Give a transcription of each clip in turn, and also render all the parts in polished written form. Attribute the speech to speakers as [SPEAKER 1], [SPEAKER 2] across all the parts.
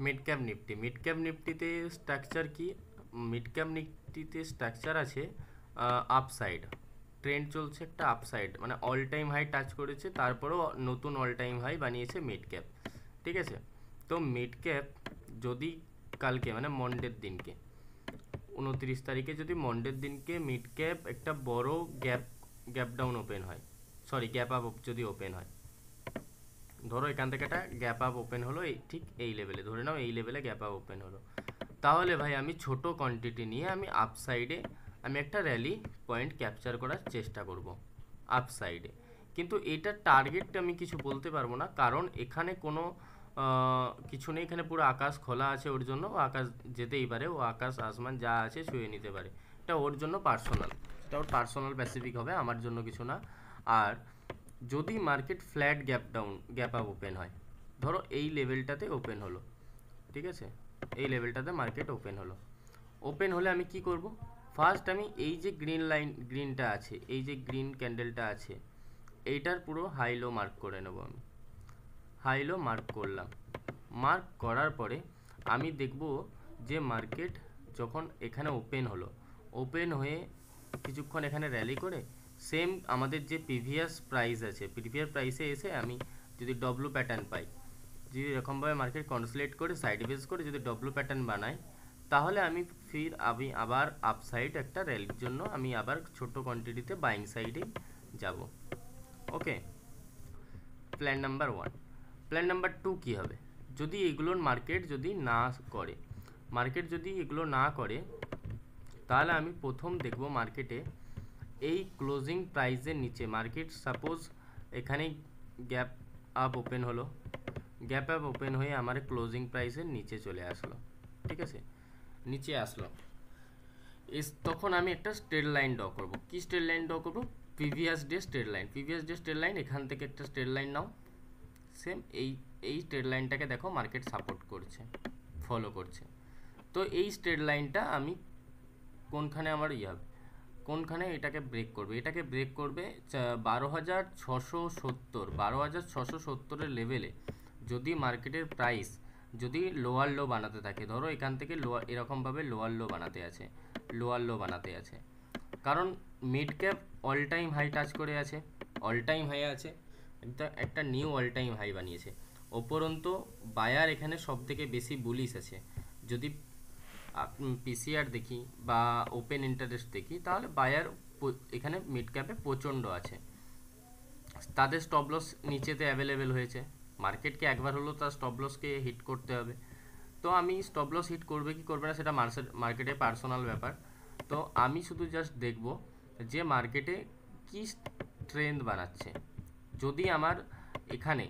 [SPEAKER 1] Mid cap নিফটিতে structure কি? Mid cap নিফটিতে structure আছে upside, trend চলছে একটা আপসাইড, মানে অল টাইম হাই টাচ করেছে, তারপরেও নতুন অল টাইম হাই বানিয়েছে মিড ক্যাপ। ঠিক আছে, তো মিড ক্যাপ যদি কালকে মানে মন্ডের দিনকে 29 তারিখে যদি মন্ডের দিনকে মিড ক্যাপ একটা বড় গ্যাপ গ্যাপ ডাউন ওপেন হয়, সরি গ্যাপ আপ যদি ওপেন হয়, ধরো এখান থেকে একটা গ্যাপ আপ ওপেন হলো, এই ঠিক এই লেভেলে, ধরে নাও এই লেভেলে গ্যাপ আপ ওপেন হলো, তাহলে ভাই আমি ছোট কোয়ান্টিটি নিয়ে আমি আপসাইডে আমি একটা র্যালি পয়েন্ট ক্যাপচার করার চেষ্টা করব আপসাইডে। কিন্তু এটার টার্গেট আমি কিছু বলতে পারবো না, কারণ এখানে কোনো কিছু নেই, এখানে পুরো আকাশ খোলা আছে, ওর জন্য ও আকাশ যেতেই পারে, ও আকাশ আসমান যা আছে ছুঁয়ে নিতে পারে, এটা ওর জন্য পার্সোনাল, এটা ওর পার্সোনাল স্পেসিফিক হবে, আমার জন্য কিছু না। আর যদি market flat gap up open হয়, ধরো এই লেভেলটাতে ওপেন হলো, ঠিক আছে, এই লেভেলটাতে মার্কেট ওপেন হলো, ওপেন হলে আমি কি করব? ফার্স্ট আমি এই যে গ্রিনটা আছে, এই যে গ্রিন ক্যান্ডেলটা আছে, এইটার পুরো হাই লো মার্ক করে নেব আমি, হাই লো মার্ক করলাম, মার্ক করার পরে আমি দেখব যে মার্কেট যখন এখানে ওপেন হলো, ওপেন হয়ে কিছুক্ষণ এখানে র্যালি করে সেম আমাদের যে প্রিভিয়াস প্রাইস আছে, প্রিভিয়াস প্রাইসে এসে আমি যদি ডব্লু প্যাটার্ন পাই, যদি এরকমভাবে মার্কেট কনসোলিডেট করে সাইড বেস করে যদি ডব্লু প্যাটার্ন বানাই, তাহলে আমি আবার আপসাইড একটা র্যালির জন্য আমি আবার ছোট কোয়ান্টিটিতে বাইং সাইডে যাব। ওকে, প্ল্যান নাম্বার 1। প্ল্যান নাম্বার 2 কী হবে? যদি এগুলোর মার্কেট যদি না করে, মার্কেট যদি এগুলো না করে, তাহলে আমি প্রথম দেখব মার্কেটে এই ক্লোজিং প্রাইসের নিচে, মার্কেট সাপোজ এখানে গ্যাপ আপ ওপেন হলো, গ্যাপ আপ ওপেন হয়ে আমার ক্লোজিং প্রাইসের নিচে চলে আসলো, ঠিক আছে, নিচে আসলো, তখন আমি একটা স্ট্রেট লাইন ড্র করব। কি স্ট্রেট লাইন ড্র করব? Previous day straight line, previous day straight line, এখান থেকে একটা স্ট্রেট লাইন নাও, সেম এই স্ট্রেট লাইনটাকে দেখো মার্কেট সাপোর্ট করছে, ফলো করছে, তো এই স্ট্রেট লাইনটা আমি কোনখানে আমার হবে, কোনখানে এটাকে ব্রেক করবে? এটাকে ব্রেক করবে 12,670, 12,670-এর লেভেলে যদি মার্কেটের প্রাইস যদি লোয়ার লো বানাতে থাকে, ধরো এখান থেকে লোয়ার এরকমভাবে লোয়ার লো বানাতে আছে, লোয়ার লো বানাতে আছে, কারণ mid cap all time high touch করে আছে, অল টাইম হাই আছে, একটা নিউ অল টাইম হাই বানিয়েছে, উপরন্তু বায়ার এখানে সব থেকে বেশি বুলিশ আছে। যদি পিসিআর দেখি বা ওপেন ইন্টারেস্ট দেখি, তাহলে বায়ার এখানে মিড ক্যাপে প্রচণ্ড আছে, তাদের স্টপ লস নিচেতে অ্যাভেলেবেল হয়েছে, মার্কেটকে একবার হলো তার স্টপ লসকে হিট করতে হবে, তো আমি স্টপ লস হিট করবে কি করবে না সেটা মার্কেটের পার্সোনাল ব্যাপার, তো আমি শুধু জাস্ট দেখব যে মার্কেটে কি ট্রেন্ড বানাচ্ছে। যদি আমার এখানে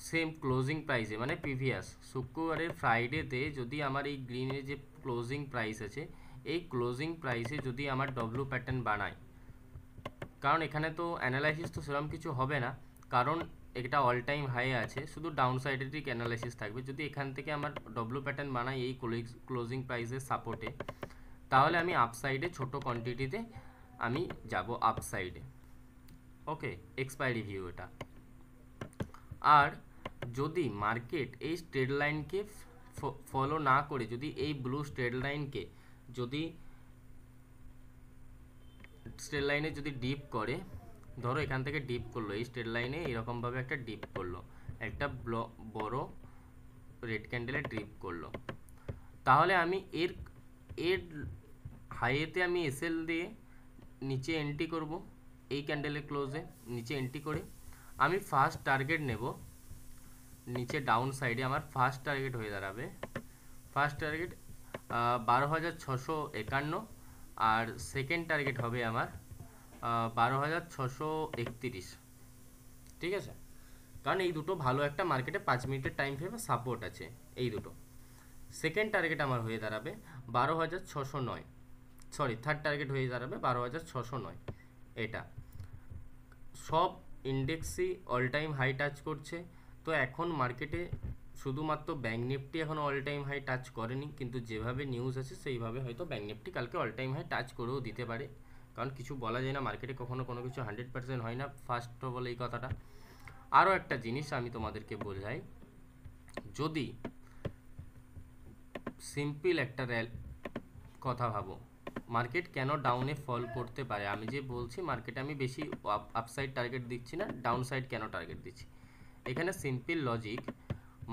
[SPEAKER 1] সেম ক্লোজিং প্রাইসে মানে প্রিভিয়াস শুক্রবারের ফ্রাইডেতে যদি আমার এই গ্রিনের যে ক্লোজিং প্রাইস আছে, এই ক্লোজিং প্রাইসে যদি আমার ডব্লু প্যাটার্ন বানায়, কারণ এখানে তো অ্যানালাইসিস তো সেরকম কিছু হবে না, কারণ এটা অল টাইম হাই আছে, শুধু ডাউন সাইডেরই অ্যানালাইসিস থাকবে, যদি এখান থেকে আমার ডব্লু প্যাটার্ন বানাই এই ক্লোজিং প্রাইসের সাপোর্টে, তাহলে আমি আপসাইডে ছোট কোয়ান্টিটিতে আমি যাব আপসাইডে। ওকে, এক্সপায়ারি ভিউ এটা। আর যদি মার্কেট এই স্ট্রেট লাইনকে ফলো না করে, যদি এই ব্লু স্ট্রেট লাইনকে যদি স্ট্রেট লাইনে যদি ডিপ করে, ধরো এখান থেকে ডিপ করলো এই স্ট্রেট লাইনে, এরকমভাবে একটা ডিপ করলো, একটা বড় রেড ক্যান্ডেলে ডিপ করলো, তাহলে আমি এর এর হাইয়েতে আমি এসএল দিয়ে নিচে এন্ট্রি করব, এই ক্যান্ডেলের ক্লোজে নিচে এন্ট্রি করে আমি ফার্স্ট টার্গেট নেব, নিচে ডাউন সাইডে আমার ফার্স্ট টার্গেট হয়ে দাঁড়াবে, ফার্স্ট টার্গেট 12,651, আর সেকেন্ড টার্গেট হবে আমার 12,631, ঠিক আছে, কারণ এই দুটো ভালো একটা মার্কেটে 5 মিনিটের টাইম ফ্রেমে সাপোর্ট আছে এই দুটো। সেকেন্ড টার্গেট আমার হয়ে দাঁড়াবে 12,609, সরি থার্ড টার্গেট হয়ে দাঁড়াবে 12,609, এটা সব ইন্ডেক্সই অল টাইম হাই টাচ করছে, তো এখন মার্কেটে শুধুমাত্র ব্যাঙ্ক নিফটি এখন অল টাইম হাই টাচ করেনি, কিন্তু যেভাবে নিউজ আছে সেইভাবে হয়তো ব্যাঙ্ক নিফটি কালকে অল টাইম হাই টাচ করেও দিতে পারে, কারণ কিছু বলা যায় না, মার্কেটে কখনো কোনো কিছু 100% হয় না, ফার্স্ট অফ অল এই কথাটা। আরও একটা জিনিস আমি তোমাদেরকে বোঝাই, যদি সিম্পল একটা কথা ভাবো, মার্কেট কেন ডাউনে ফল করতে পারে। আমি যে বলছি মার্কেটে আমি বেশি আপসাইড টার্গেট দিচ্ছি না, ডাউন সাইড কেন টার্গেট দিচ্ছি। এখানে সিম্পল লজিক,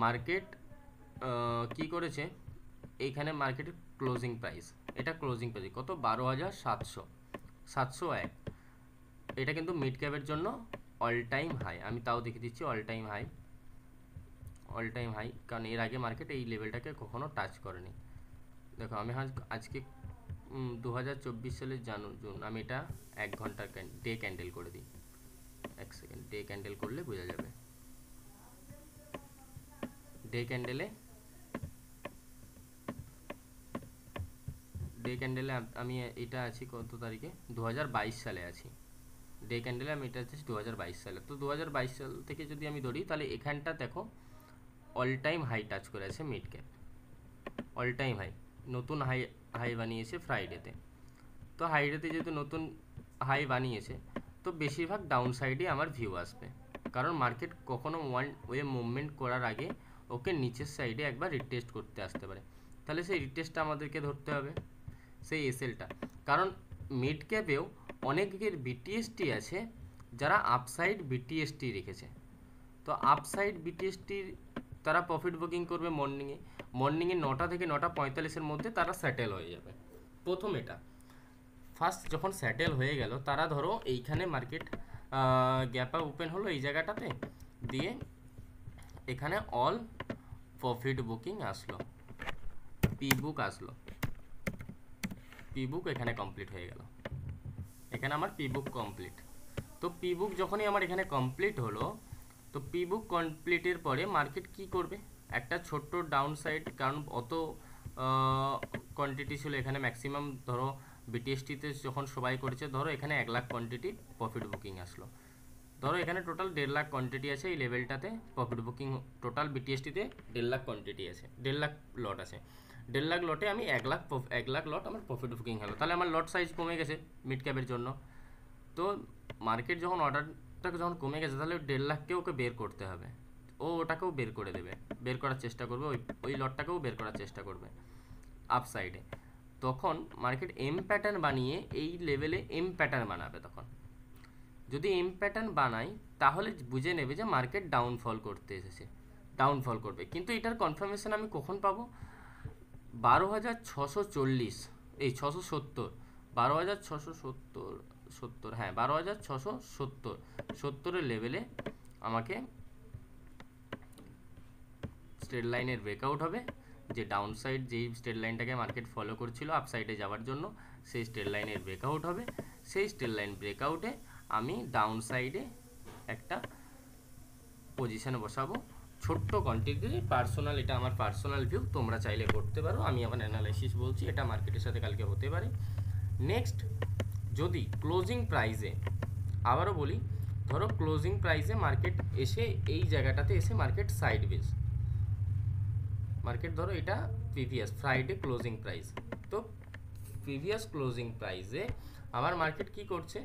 [SPEAKER 1] মার্কেট কি করেছে, এইখানে মার্কেটের ক্লোজিং প্রাইস, এটা ক্লোজিং প্রাইস কত, 12,700, এটা কিন্তু মিড ক্যাপের জন্য অল টাইম হাই। আমি তাও দেখে দিচ্ছি অল টাইম হাই, কারণ এর আগে মার্কেট এই লেভেলটাকে কখনো টাচ করেনি। দেখো আমি আজকে 2024 সালের জুন, আমি এটা 1 ঘন্টার ডে ক্যান্ডেল করে দিই। 1 সেকেন্ড, ডে ক্যান্ডেল করলে বোঝা যাবে। ডে ক্যান্ডেলে আমি এটা আছি কত তারিখে, 2022 সালে আছি। ডে ক্যান্ডেলে আমি এটা আছি 2022 সালে। তো 2022 সাল থেকে যদি আমি ধরি, তাহলে এখানটা দেখো অল টাইম হাই টাচ করে আছে mid cap, all time high, নতুন হাই বানিয়েছে ফ্রাইডেতে। তো হাইডেতে যেহেতু নতুন হাই বানিয়েছে, তো বেশিরভাগ ডাউন সাইডে আমার ভিউ আসবে, কারণ মার্কেট কখনো ওয়ান ওয়ে মুভমেন্ট করার আগে ওকে নিচের সাইডে একবার রিটেস্ট করতে আসতে পারে। তাহলে সেই রিটেস্টটা আমাদেরকে ধরতে হবে, সেই এসএলটা। কারণ মিড ক্যাপেও অনেকের বিটিএসটি আছে যারা আপসাইড বিটিএসটি রেখেছে। তো আপসাইড বিটিএসটির তারা প্রফিট বুকিং করবে মর্নিংয়ে 9টা থেকে 9:45-এর মধ্যে তারা সেটেল হয়ে যাবে। প্রথম এটা ফার্স্ট যখন সেটেল হয়ে গেল, তারা ধরো এইখানে মার্কেট গ্যাপ আপ ওপেন হলো এই জায়গাটাতে, দিয়ে এখানে অল প্রফিট বুকিং আসলো, পি বুক এখানে কমপ্লিট হয়ে গেল। এখানে আমার পি বুক কমপ্লিট। তো পি বুক যখনই আমার এখানে কমপ্লিট হলো, তো পি বুক কমপ্লিটের পরে মার্কেট কি করবে, একটা ছোট্ট ডাউন সাইড, কারণ অত কোয়ান্টিটি ছিল এখানে ম্যাক্সিমাম, ধরো বিটিএসটিতে যখন সবাই করেছে, ধরো এখানে 1 লাখ কোয়ান্টিটি প্রফিট বুকিং আসলো। ধরো এখানে টোটাল 1.5 লাখ কোয়ান্টিটি আছে এই লেভেলটাতে, প্রফিট বুকিং টোটাল বিটিএসটিতে 1.5 লাখ কোয়ান্টিটি আছে, 1.5 লাখ লট আছে। 1.5 লাখ লটে আমি 1 লাখ লট আমার প্রফিট বুকিং হলো, তাহলে আমার লট সাইজ কমে গেছে মিড ক্যাপের জন্য। তো মার্কেট যখন অর্ডারটা যখন কমে গেছে, তাহলে 1.5 লাখকে ওকে বের করতে হবে, ওটাকেও বের করে দেবে, বের করার চেষ্টা করবে, ওই লটটাকেও বের করার চেষ্টা করবে আপসাইডে। তখন মার্কেট এম প্যাটার্ন বানিয়ে এই লেভেলে এম প্যাটার্ন বানাবে। তখন যদি এম প্যাটার্ন বানাই, তাহলে বুঝে নেবে যে মার্কেট ডাউনফল করতে এসেছে, ডাউনফল করবে। কিন্তু এটার কনফার্মেশন আমি কখন পাবো, 12,640, এই 670, 12,670, হ্যাঁ 12,670 লেভেলে আমাকে স্ট্রেট লাইনের ব্রেকআউট হবে, যে ডাউন সাইড যেই স্ট্রেট লাইনটাকে মার্কেট ফলো করছিল আপসাইডে যাওয়ার জন্য, সেই স্ট্রেট লাইনের ব্রেকআউট হবে। সেই স্ট্রেট লাইন ব্রেকআউটে আমি ডাউন সাইডে একটা পজিশনে বসাবো ছোট্ট কোয়ান্টিটি, পার্সোনাল, এটা আমার পার্সোনাল ভিউ, তোমরা চাইলে করতে পারো, আমি আমার অ্যানালাইসিস বলছি, এটা মার্কেটের সাথে কালকে হতে পারে। নেক্সট, যদি ক্লোজিং প্রাইসে, আবারও বলি, ধরো ক্লোজিং প্রাইসে মার্কেট এসে এই জায়গাটাতে এসে মার্কেট সাইডওয়েজ, মার্কেট ধরো এটা প্রিভিয়াস ফ্রাইডে ক্লোজিং প্রাইস, তো প্রিভিয়াস ক্লোজিং প্রাইসে আমার মার্কেট কি করছে,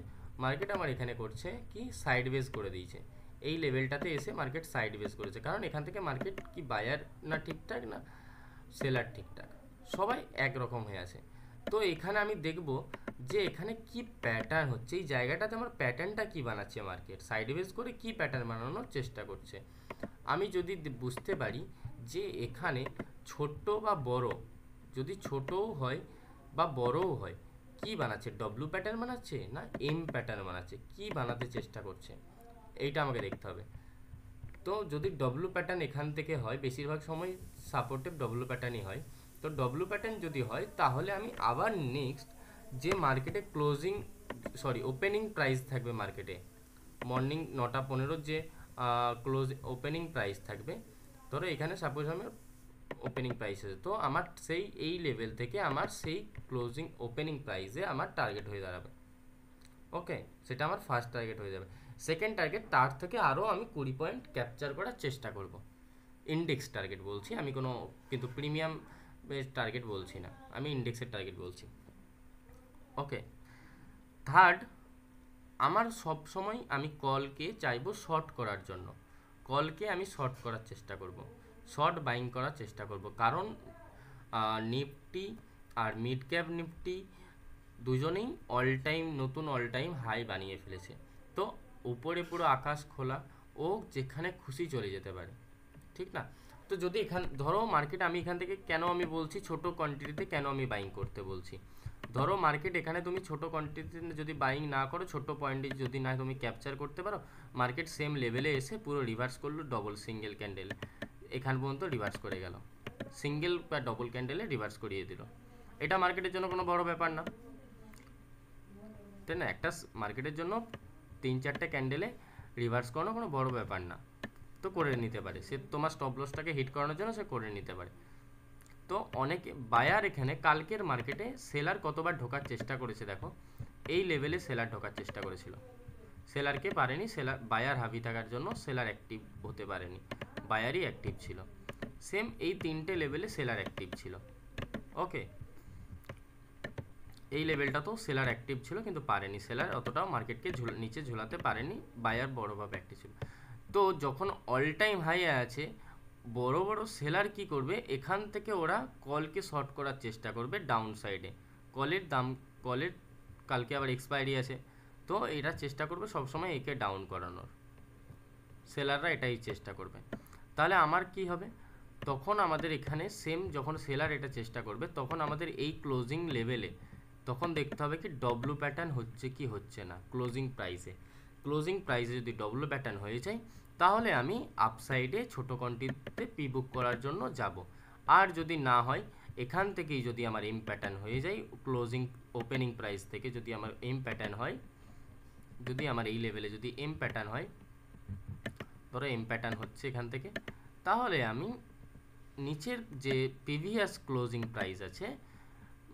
[SPEAKER 1] মার্কেট আমার এখানে করছে কি সাইডওয়েজ করে দিয়েছে, এই লেভেলটাতে এসে মার্কেট সাইডওয়েজ করেছে। কারণ এখান থেকে মার্কেট কি বায়ার না ঠিকঠাক না সেলার ঠিকঠাক, সবাই একরকম হয়ে আছে। তো এখানে আমি দেখব যে এখানে কি প্যাটার্ন হচ্ছে, এই জায়গাটাতে আমার প্যাটার্নটা কি বানাচ্ছে, মার্কেট সাইডওয়েজ করে কি প্যাটার্ন বানানোর চেষ্টা করছে। আমি যদি বুঝতে পারি যে এখানে ছোট বা বড়, যদি ছোটও হয় বা বড়ও হয়, কি বানাচ্ছে, ডব্লু প্যাটার্ন বানাচ্ছে না এম প্যাটার্ন বানাচ্ছে, কি বানাতে চেষ্টা করছে, এইটা আমাকে দেখতে হবে। তো যদি ডব্লু প্যাটার্ন এখান থেকে হয়, বেশিরভাগ সময় সাপোর্টিভ ডব্লু প্যাটার্নই হয়, তো ডব্লু প্যাটার্ন যদি হয়, তাহলে আমি আবার নেক্সট যে মার্কেটে ওপেনিং প্রাইস থাকবে, মার্কেটে মর্নিং 9:15 যে ওপেনিং প্রাইস থাকবে, ধরো এখানে সাপোজ আমি ওপেনিং প্রাইস আছে, তো আমার সেই এই লেভেল থেকে আমার সেই ক্লোজিং ওপেনিং প্রাইসে আমার টার্গেট হয়ে দাঁড়াবে। ওকে, সেটা আমার ফার্স্ট টার্গেট হয়ে যাবে। সেকেন্ড টার্গেট, তার থেকে আরও আমি 20 পয়েন্ট ক্যাপচার করার চেষ্টা করব, ইন্ডেক্স টার্গেট বলছি আমি, কিন্তু প্রিমিয়াম টার্গেট বলছি না, আমি ইন্ডেক্সের টার্গেট বলছি। ওকে, থার্ড, আমার সব সময় আমি কলকে চাইবো শর্ট করার জন্য, কলকে আমি শর্ট করার চেষ্টা করব, শর্ট বাইং করার চেষ্টা করব। কারণ নিফটি আর মিড ক্যাপ নিফটি দুজনেই নতুন অল টাইম হাই বানিয়ে ফেলেছে। তো উপরে পুরো আকাশ খোলা, ও যেখানে খুশি চলে যেতে পারে, ঠিক না? তো যদি ধরো মার্কেট, আমি এখান থেকে কেন আমি বলছি ছোট কোয়ান্টিটিতে কেন আমি বাইং করতে বলছি, ধরো মার্কেট এখানে তুমি ছোট কোয়ান্টিটিতে যদি বাইং না করো, ছোট পয়েন্টে যদি না তুমি ক্যাপচার করতে পারো, মার্কেট সেম লেভেলে এসে পুরো রিভার্স করলো, ডবল সিঙ্গেল ক্যান্ডেল এখান পর্যন্ত রিভার্স করে গেল, সিঙ্গেল বা ডবল ক্যান্ডেলে রিভার্স করিয়ে দিল। এটা মার্কেটের জন্য কোনো বড় ব্যাপার না, তাই না? একটা মার্কেটের জন্য 3-4টে ক্যান্ডেলে রিভার্স করানো কোনো বড় ব্যাপার না, তো করে নিতে পারে সে, তোমার স্টপ লসটাকে হিট করানোর জন্য সে করে নিতে পারে। তো অনেকে বায়ার, এখানে কালকের মার্কেটে সেলার কতবার ঢোকার চেষ্টা করেছে দেখো, এই লেভেলে সেলার ঢোকার চেষ্টা করেছিল, সেলারকে পারেনি, বায়ার হাবি থাকার জন্য সেলার অ্যাক্টিভ হতে পারেনি, বায়ারই অ্যাক্টিভ ছিল। সেম এই 3টে লেভেলে সেলার অ্যাক্টিভ ছিল। ওকে, এই লেভেলটা তো সেলার অ্যাক্টিভ ছিল কিন্তু পারেনি, সেলার অতটাও মার্কেটকে নিচে ঝুলাতে পারেনি, বায়ার বড়োভাবে অ্যাক্টিভ ছিল। তো যখন অল টাইম হাই আছে, বড় বড় সেলার কি করবে, এখান থেকে ওরা কলকে শর্ট করার চেষ্টা করবে ডাউন সাইডে, কলের কালকে আবার এক্সপায়ারি আছে, তো এরা চেষ্টা করবে সবসময় একে ডাউন করানোর, সেলাররা এটাই চেষ্টা করবে। তাহলে আমার কি হবে, তখন আমাদের এখানে সেম যখন সেলার এটা চেষ্টা করবে, তখন আমাদের এই ক্লোজিং লেভেলে তখন দেখতে হবে কি ডব্লু প্যাটার্ন হচ্ছে কি হচ্ছে না। ক্লোজিং প্রাইসে যদি ডব্লু প্যাটার্ন হয়ে যায়, তাহলে আমি আপসাইডে ছোট কোয়ান্টিটিতে পি বুক করার জন্য যাব। আর যদি না হয়, এখান থেকেই যদি আমার এম প্যাটার্ন হয়ে যায়, ওপেনিং প্রাইস থেকে যদি আমার এম প্যাটার্ন হয়, যদি আমার এই লেভেলে যদি এম প্যাটার্ন হয়, ধরো এম প্যাটার্ন হচ্ছে এখান থেকে, তাহলে আমি নিচের যে প্রিভিয়াস ক্লোজিং প্রাইস আছে,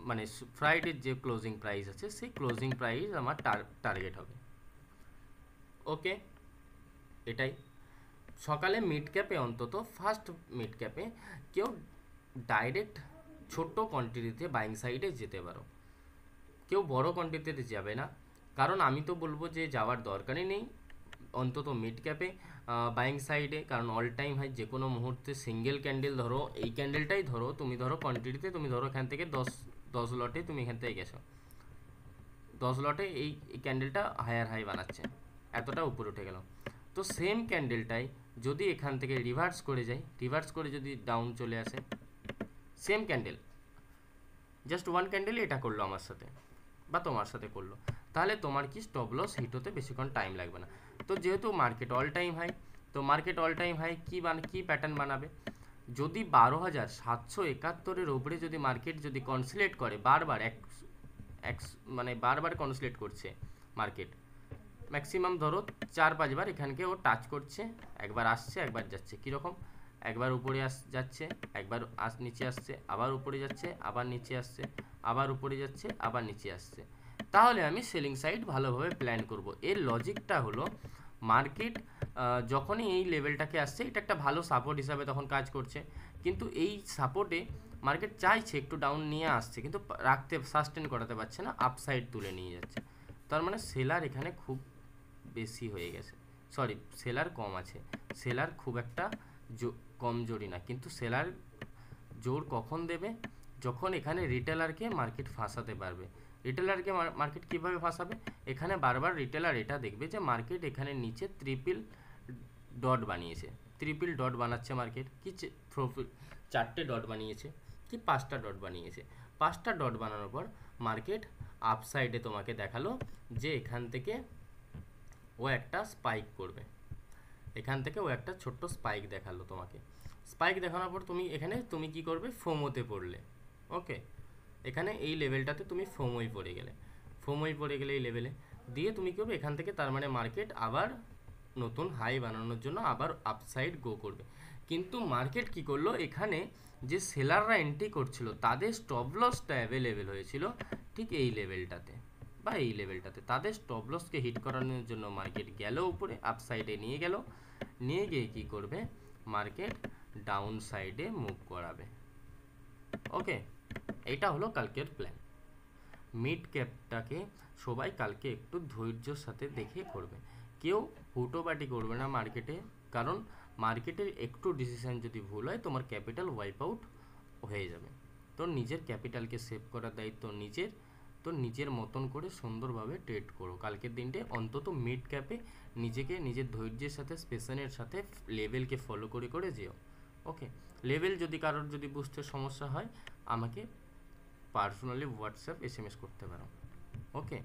[SPEAKER 1] মানে ফ্রাইডের যে ক্লোজিং প্রাইস আছে, সেই ক্লোজিং প্রাইস আমার টার্গেট হবে। ওকে, এটাই। সকালে মিড ক্যাপে, অন্তত ফার্স্ট মিড ক্যাপে কেউ ডাইরেক্ট ছোট কোয়ান্টিটিতে বাইং সাইডে যেতে পারো, কেউ বড় কোয়ান্টিটিতে যাবে না, কারণ আমি তো বলবো যে যাওয়ার দরকারই নেই অন্তত মিড ক্যাপে বাইং সাইডে, কারণ অল টাইম হাই যে কোনো মুহূর্তে সিঙ্গেল ক্যান্ডেল, ধরো এই ক্যান্ডেলটাই ধরো, তুমি ধরো কোয়ান্টিটিতে তুমি ধরো এখান থেকে 10 লটে তুমি এখান থেকে গেছো, 10 লটে এই ক্যান্ডেলটা হায়ার হাই বানাচ্ছে, এতটা উপরে উঠে গেল। তো সেম ক্যান্ডেলটাই যদি এখান থেকে রিভার্স করে যায়, রিভার্স করে যদি ডাউন চলে আসে, সেম ক্যান্ডেল, জাস্ট ওয়ান ক্যান্ডেলই এটা করলো আমার সাথে বা তোমার সাথে করলো, তাহলে তোমার কি স্টপ লস হিট হতে বেশিক্ষণ টাইম লাগবে না। তো যেহেতু মার্কেট অল টাইম হাই, তো মার্কেট অল টাইম হাই কী প্যাটার্ন বানাবে, যদি 12,771-এর উপরে যদি মার্কেট যদি কনসোলিডেট করে, বারবার কনসোলিডেট করছে মার্কেট, ম্যাক্সিমাম ধরো 4-5 বার এখানকে ও টাচ করছে, একবার আসছে একবার যাচ্ছে, কীরকম, একবার উপরে যাচ্ছে, একবার নিচে আসছে, আবার উপরে যাচ্ছে, আবার নিচে আসছে, আবার উপরে যাচ্ছে, আবার নিচে আসছে, তাহলে আমি সেলিং সাইড ভালোভাবে প্ল্যান করব। এর লজিকটা হলো, মার্কেট যখনই এই লেভেলটাকে আসছে, এটা একটা ভালো সাপোর্ট হিসাবে তখন কাজ করছে, কিন্তু এই সাপোর্টে মার্কেট চাইছে একটু ডাউন নিয়ে আসছে, কিন্তু সাস্টেন করাতে পারছে না, আপসাইড তুলে নিয়ে যাচ্ছে, তার মানে সেলার এখানে খুব বেশি হয়ে গেছে, সেলার কম আছে, সেলার খুব একটা কমজোরি না, কিন্তু সেলার জোর কখন দেবে, যখন এখানে রিটেলারকে মার্কেট ফাঁসাতে পারবে। রিটেলারকে মার্কেট কীভাবে ফাঁসাবে, এখানে বারবার রিটেলার এটা দেখবে যে মার্কেট এখানে নিচে ট্রিপল ডট বানাচ্ছে মার্কেট, কি 4টে ডট বানিয়েছে কি 5টা ডট বানিয়েছে, 5টা ডট বানানোর পর মার্কেট আপসাইডে তোমাকে দেখালো যে এখান থেকে ও একটা স্পাইক করবে, এখান থেকে ও একটা ছোট্ট স্পাইক দেখালো তোমাকে, স্পাইক দেখানোর পর তুমি কি করবে, ফোমোতে পড়লে। ওকে, এখানে এই লেভেলটাতে তুমি ফোমোই পড়ে গেলে এই লেভেলে দিয়ে তুমি কি করবে, এখান থেকে তার মানে মার্কেট আবার নতুন হাই বানানোর জন্য আবার আপসাইড গো করবে। কিন্তু মার্কেট কি করলো, এখানে যে সেলাররা এন্ট্রি করছিল তাদের স্টপ লসটা অ্যাভেলেবেল হয়েছিল ঠিক এই লেভেলটাতে বা এই লেভেলটাতে, তাদের স্টপ লসকে হিট করানোর জন্য মার্কেট গেল উপরে, আপসাইডে নিয়ে গিয়ে কি করবে, মার্কেট ডাউন সাইডে মুভ করাবে। ওকে, এটা হলো কালকের প্ল্যান। মিড ক্যাপটাকে সবাই কালকে একটু ধৈর্যর সাথে দেখে করবে, কেউ হুটোপাটি করবে না মার্কেটে, কারণ মার্কেটের একটু ডিসিশন যদি ভুল হয় তোমার ক্যাপিটাল ওয়াইপ আউট হয়ে যাবে। তোর নিজের ক্যাপিটালকে সেভ করার দায়িত্ব নিজের। তোর নিজের মতন করে সুন্দরভাবে ট্রেড করো কালকের দিনটে, অন্তত মিড ক্যাপে নিজেকে নিজের ধৈর্যের সাথে পেশেন্সের সাথে লেভেলকে ফলো করে করে যেও। ওকে, লেভেল যদি কারোর যদি বুঝতে সমস্যা হয় আমাকে পার্সোনালি হোয়াটসঅ্যাপ SMS করতে পারো। ওকে।